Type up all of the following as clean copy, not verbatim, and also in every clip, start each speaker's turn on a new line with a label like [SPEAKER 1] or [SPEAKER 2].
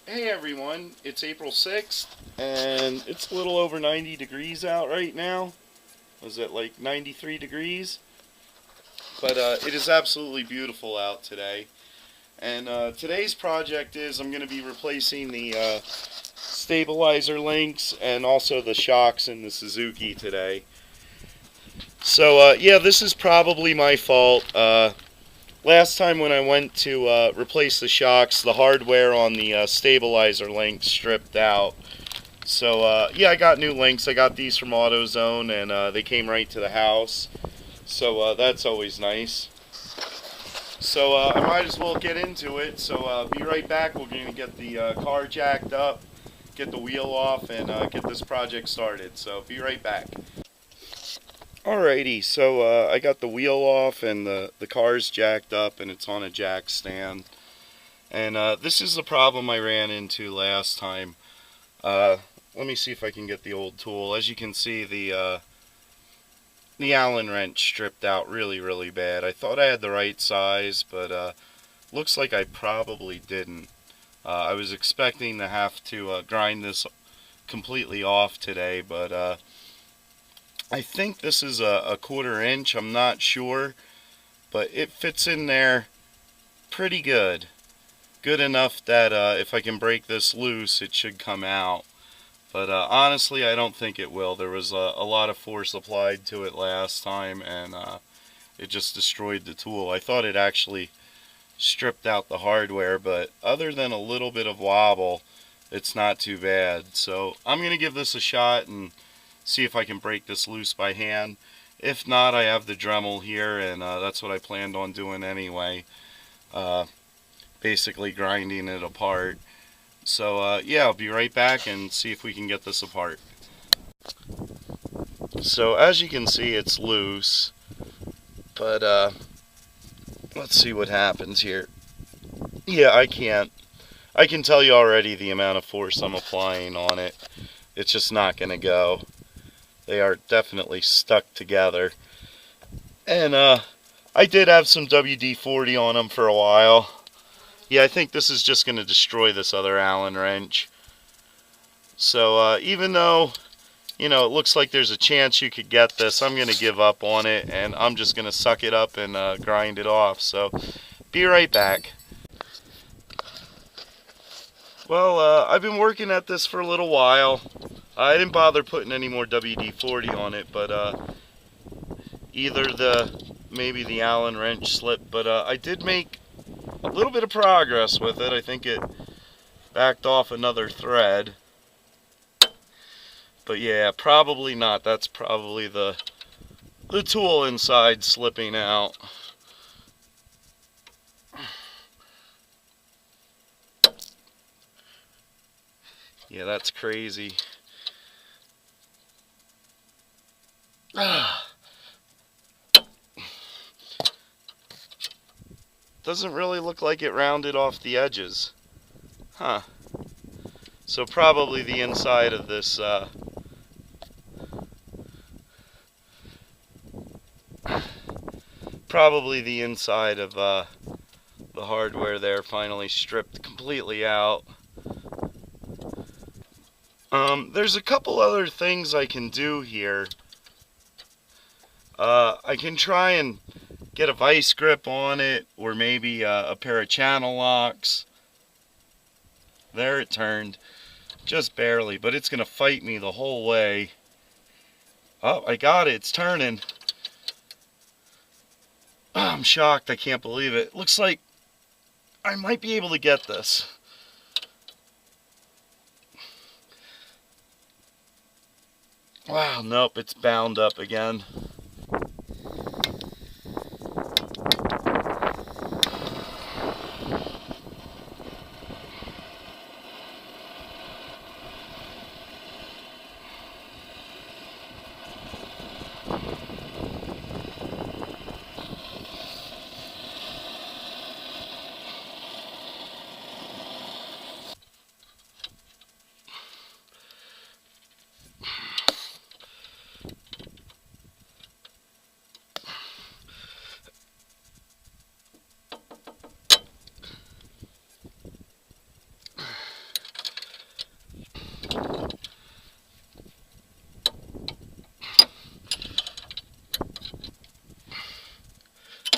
[SPEAKER 1] Hey everyone, it's April 6th, and it's a little over 90 degrees out right now. Was it like 93 degrees? But it is absolutely beautiful out today. And today's project is I'm going to be replacing the stabilizer links and also the shocks in the Suzuki today. So yeah, this is probably my fault. Last time when I went to replace the shocks, the hardware on the stabilizer links stripped out. So yeah, I got new links. I got these from AutoZone, and they came right to the house. So that's always nice. So I might as well get into it. So be right back. We're going to get the car jacked up, get the wheel off, and get this project started. So be right back. Alrighty, so I got the wheel off and the car's jacked up and it's on a jack stand. And this is the problem I ran into last time. Let me see if I can get the old tool. As you can see, the Allen wrench stripped out really bad. I thought I had the right size, but looks like I probably didn't. I was expecting to have to grind this completely off today, but I think this is a 1/4 inch. I'm not sure, but it fits in there pretty good. Good enough that if I can break this loose, it should come out. But honestly, I don't think it will. There was a lot of force applied to it last time, and it just destroyed the tool. I thought it actually stripped out the hardware, but other than a little bit of wobble, it's not too bad. So I'm going to give this a shot and see if I can break this loose by hand. If not, I have the Dremel here, and that's what I planned on doing anyway. Basically grinding it apart. So yeah, I'll be right back and see if we can get this apart. So as you can see, it's loose, but let's see what happens here. Yeah, I can tell you already the amount of force I'm applying on it. It's just not going to go. They are definitely stuck together. And I did have some WD-40 on them for a while. Yeah, I think this is just going to destroy this other Allen wrench. So even though, you know, it looks like there's a chance you could get this, I'm going to give up on it, and I'm just going to suck it up and grind it off. So be right back. Well, I've been working at this for a little while. I didn't bother putting any more WD-40 on it, but either maybe the Allen wrench slipped, but I did make a little bit of progress with it. I think it backed off another thread. But yeah, probably not. That's probably the tool inside slipping out. Yeah, that's crazy. Doesn't really look like it rounded off the edges. Huh. So probably the inside of this probably the inside of the hardware there finally stripped completely out. There's a couple other things I can do here. I can try and get a vice grip on it, or maybe a pair of channel locks. There it turned, just barely, but it's gonna fight me the whole way. Oh, I got it, it's turning. Oh, I'm shocked, I can't believe it. Looks like I might be able to get this. Wow, nope, it's bound up again.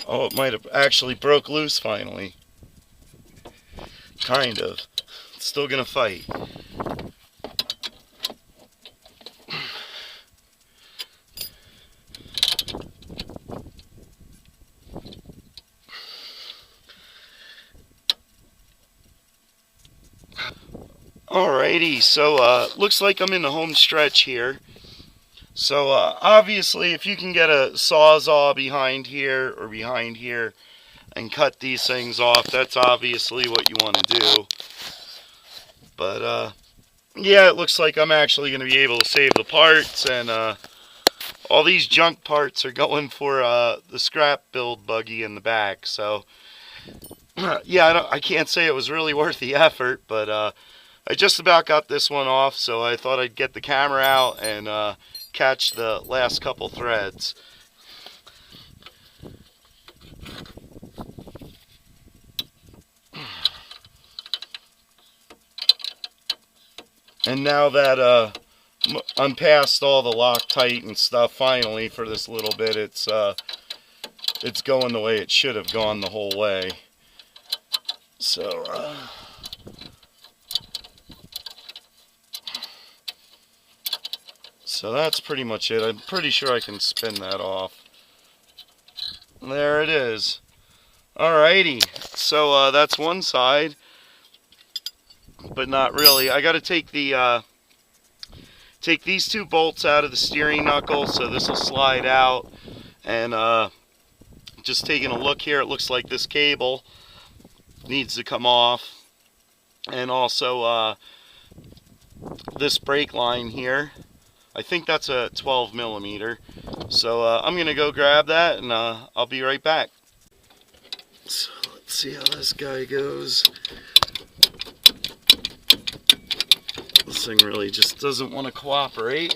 [SPEAKER 1] Oh, it might have actually broke loose finally. Kind of. It's still gonna fight. Alrighty, so looks like I'm in the home stretch here. So obviously if you can get a sawzall behind here or behind here and cut these things off, that's obviously what you want to do. But yeah, it looks like I'm actually going to be able to save the parts, and all these junk parts are going for the scrap build buggy in the back. So yeah, I can't say it was really worth the effort, but I just about got this one off, so I thought I'd get the camera out and catch the last couple threads. And now that I'm past all the Loctite and stuff finally for this little bit, it's going the way it should have gone the whole way. So that's pretty much it. I'm pretty sure I can spin that off. There it is. Alrighty, so that's one side, but not really. I got to take these two bolts out of the steering knuckle, so this will slide out. And just taking a look here, it looks like this cable needs to come off, and also this brake line here. I think that's a 12 millimeter. So I'm gonna go grab that, and I'll be right back. So let's see how this guy goes. This thing really just doesn't want to cooperate.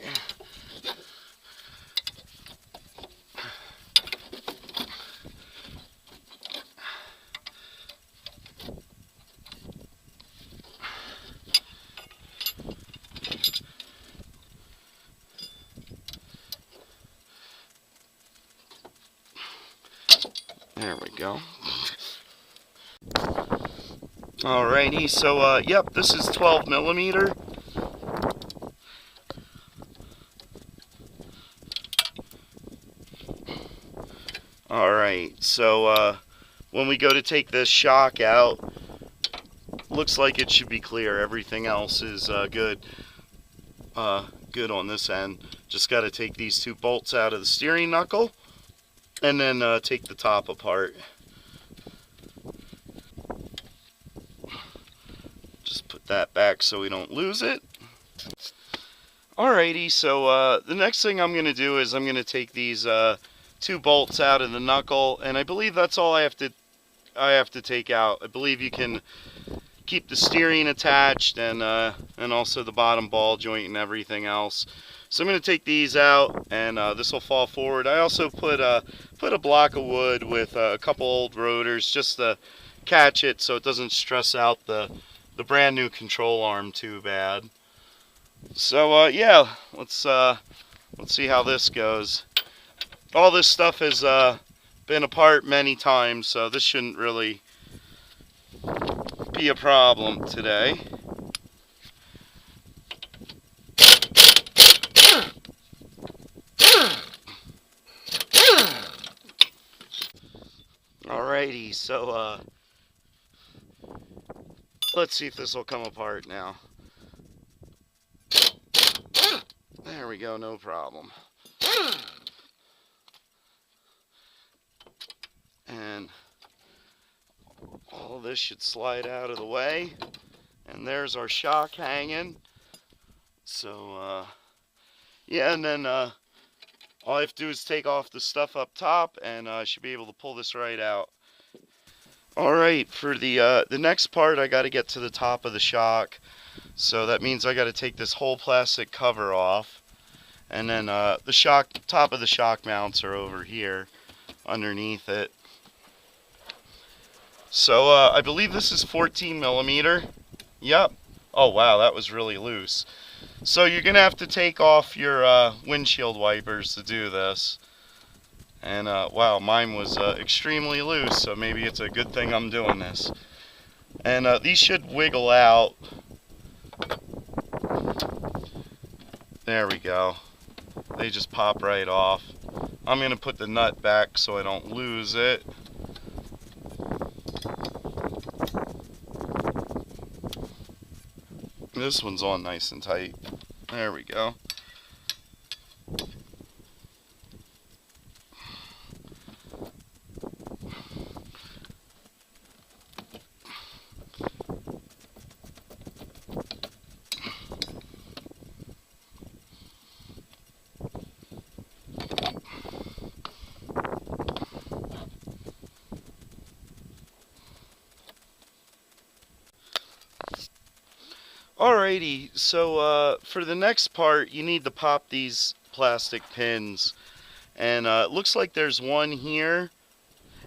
[SPEAKER 1] There we go. Alrighty, so yep, this is 12 millimeter. Alright, so when we go to take this shock out, looks like it should be clear. Everything else is good. Good on this end. Just got to take these two bolts out of the steering knuckle, and then take the top apart. Just put that back so we don't lose it. Alrighty, so the next thing I'm going to do is I'm going to take these two bolts out of the knuckle, and I believe that's all I have to take out. I believe you can keep the steering attached, and also the bottom ball joint and everything else. So I'm going to take these out, and this will fall forward. I also put a block of wood with a couple old rotors just to catch it so it doesn't stress out the brand new control arm too bad. So yeah, let's see how this goes. All this stuff has been apart many times, so this shouldn't really be a problem today. Alrighty, so let's see if this will come apart now. There we go, no problem. And all of this should slide out of the way. And there's our shock hanging. So yeah, and then all I have to do is take off the stuff up top, and I should be able to pull this right out. Alright, for the next part, I got to get to the top of the shock. So that means I got to take this whole plastic cover off. And then the top of the shock mounts are over here underneath it. So I believe this is 14 millimeter. Yep. Oh wow, that was really loose. So you're gonna have to take off your windshield wipers to do this. And wow, mine was extremely loose, so maybe it's a good thing I'm doing this. And these should wiggle out. There we go. They just pop right off. I'm going to put the nut back so I don't lose it. This one's on nice and tight. There we go. Alrighty, so for the next part you need to pop these plastic pins, and it looks like there's one here,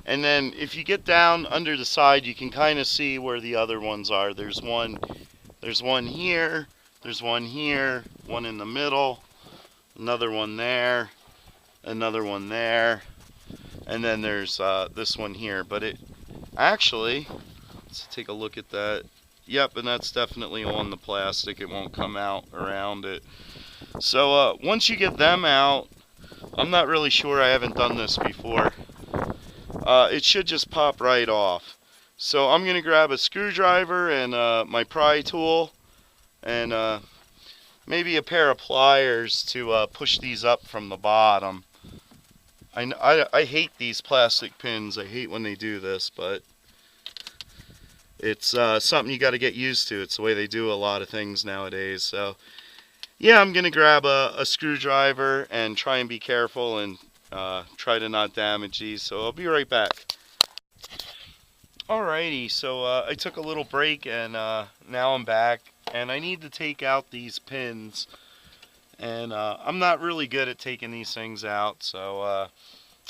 [SPEAKER 1] and then if you get down under the side you can kind of see where the other ones are. There's one here, there's one here, one in the middle, another one there, another one there, and then there's this one here. But it actually, let's take a look at that. Yep, and that's definitely on the plastic. It won't come out around it. So once you get them out, I'm not really sure, I haven't done this before, it should just pop right off. So I'm going to grab a screwdriver and my pry tool and maybe a pair of pliers to push these up from the bottom. I hate these plastic pins. I hate when they do this, but it's something you got to get used to. It's the way they do a lot of things nowadays. So yeah, I'm going to grab a screwdriver and try and be careful and try to not damage these. So I'll be right back. Alrighty, so I took a little break and now I'm back. And I need to take out these pins. And I'm not really good at taking these things out. So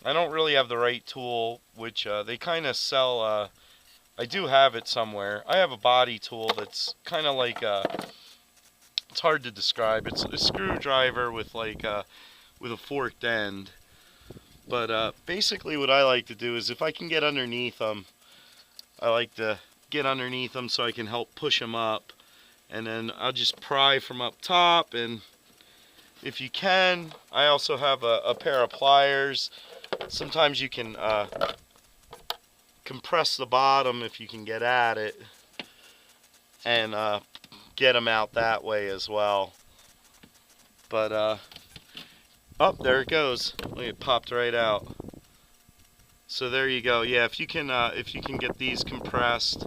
[SPEAKER 1] I don't really have the right tool, which they kind of sell. I do have it somewhere. I have a body tool that's kind of like it's hard to describe. It's a screwdriver with like with a forked end. But basically what I like to do is if I can get underneath them, I like to get underneath them so I can help push them up. And then I'll just pry from up top, and if you can, I also have a pair of pliers. Sometimes you can compress the bottom if you can get at it, and get them out that way as well. But oh, there it goes. Look, it popped right out. So there you go. Yeah, if you can get these compressed,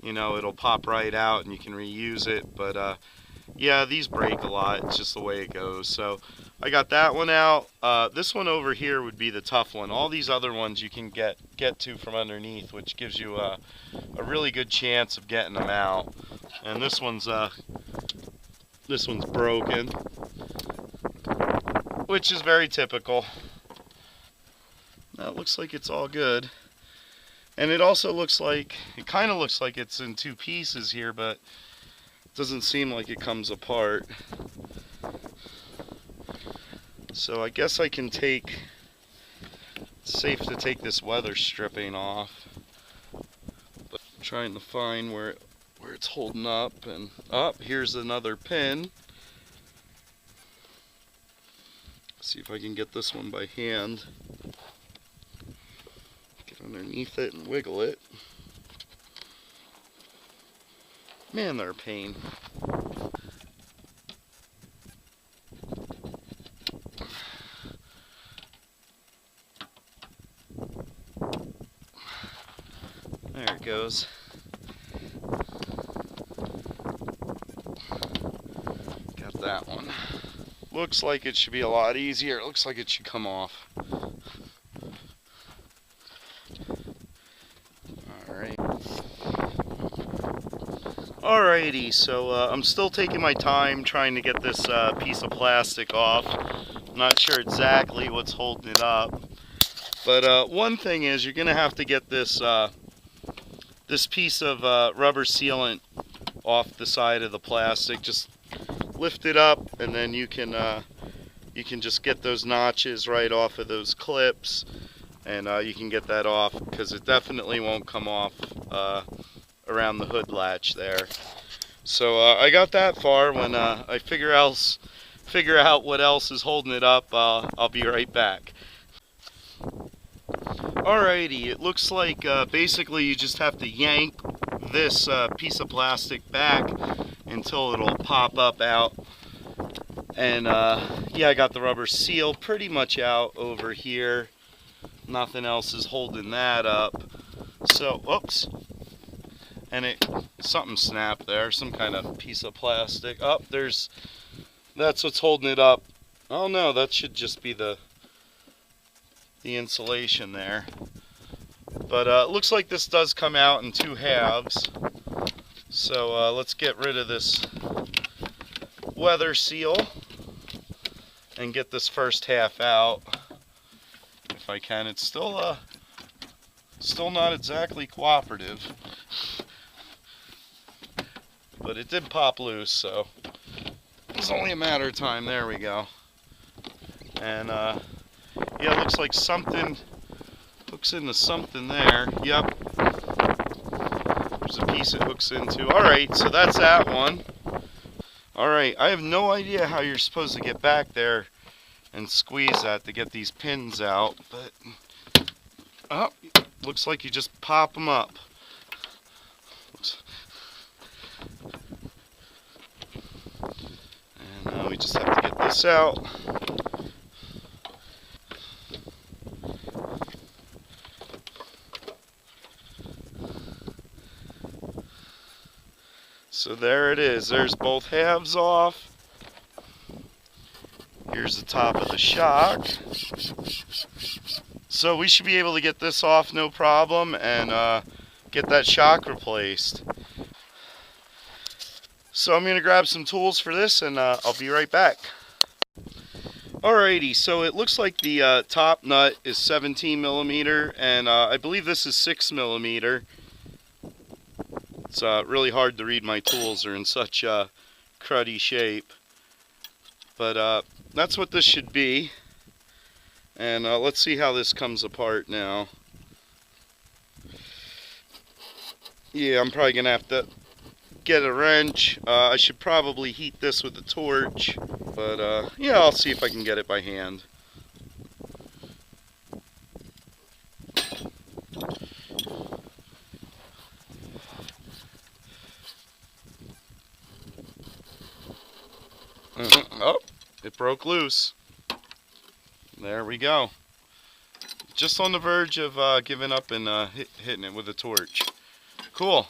[SPEAKER 1] you know, it'll pop right out and you can reuse it. But yeah, these break a lot. It's just the way it goes. So I got that one out. This one over here would be the tough one. All these other ones you can get to from underneath, which gives you a really good chance of getting them out. And this one's broken, which is very typical. Now it looks like it's all good. And it also looks like, it kind of looks like it's in two pieces here, but it doesn't seem like it comes apart. So I guess I can take, it's safe to take this weather stripping off. But I'm trying to find where it's holding up, and here's another pin. See if I can get this one by hand. Get underneath it and wiggle it. Man, they're a pain. There it goes. Got that one. Looks like it should be a lot easier. It looks like it should come off. Alright. Alrighty, so I'm still taking my time trying to get this piece of plastic off. I'm not sure exactly what's holding it up. But one thing is, you're going to have to get this this piece of rubber sealant off the side of the plastic. Just lift it up, and then you can you can just get those notches right off of those clips, and you can get that off, because it definitely won't come off around the hood latch there. So I got that far. When I figure out what else is holding it up, I'll be right back. Alrighty, it looks like basically you just have to yank this piece of plastic back until it'll pop up out. And yeah, I got the rubber seal pretty much out over here. Nothing else is holding that up. So, oops. And something snapped there, some kind of piece of plastic. Oh, that's what's holding it up. Oh no, that should just be the insulation there. But it looks like this does come out in 2 halves. So let's get rid of this weather seal and get this first half out if I can. It's still not exactly cooperative, but it did pop loose, so it's only a matter of time. There we go. And yeah, it looks like something hooks into something there. Yep, there's a piece it hooks into. Alright, so that's that one. Alright, I have no idea how you're supposed to get back there and squeeze that to get these pins out, but oh, looks like you just pop them up. And now we just have to get this out. So there it is. There's both halves off. Here's the top of the shock. So we should be able to get this off no problem and get that shock replaced. So I'm going to grab some tools for this, and I'll be right back. Alrighty, so it looks like the top nut is 17 millimeter, and I believe this is 6 millimeter. It's really hard to read. My tools are in such cruddy shape. But that's what this should be. And let's see how this comes apart now. Yeah, I'm probably going to have to get a wrench. I should probably heat this with a torch. But yeah, I'll see if I can get it by hand. Oh, it broke loose. There we go. Just on the verge of giving up and hitting it with a torch. Cool.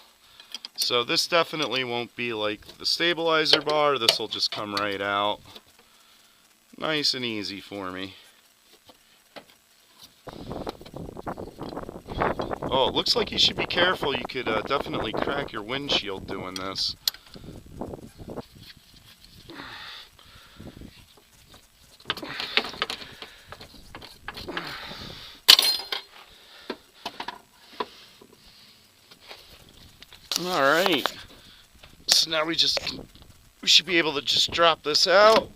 [SPEAKER 1] So this definitely won't be like the stabilizer bar. This will just come right out. Nice and easy for me. Oh, it looks like you should be careful. You could definitely crack your windshield doing this. Alright, so now we should be able to just drop this out.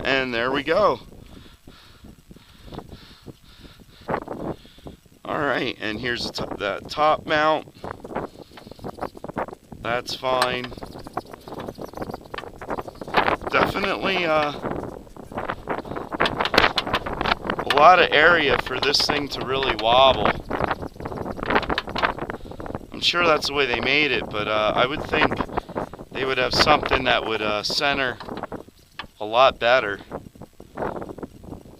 [SPEAKER 1] And there we go. Alright, and here's that top mount. That's fine. Definitely a lot of area for this thing to really wobble. I'm sure that's the way they made it, but I would think they would have something that would center a lot better.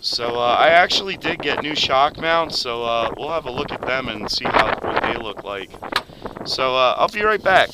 [SPEAKER 1] So I actually did get new shock mounts, so we'll have a look at them and see what they look like. So I'll be right back.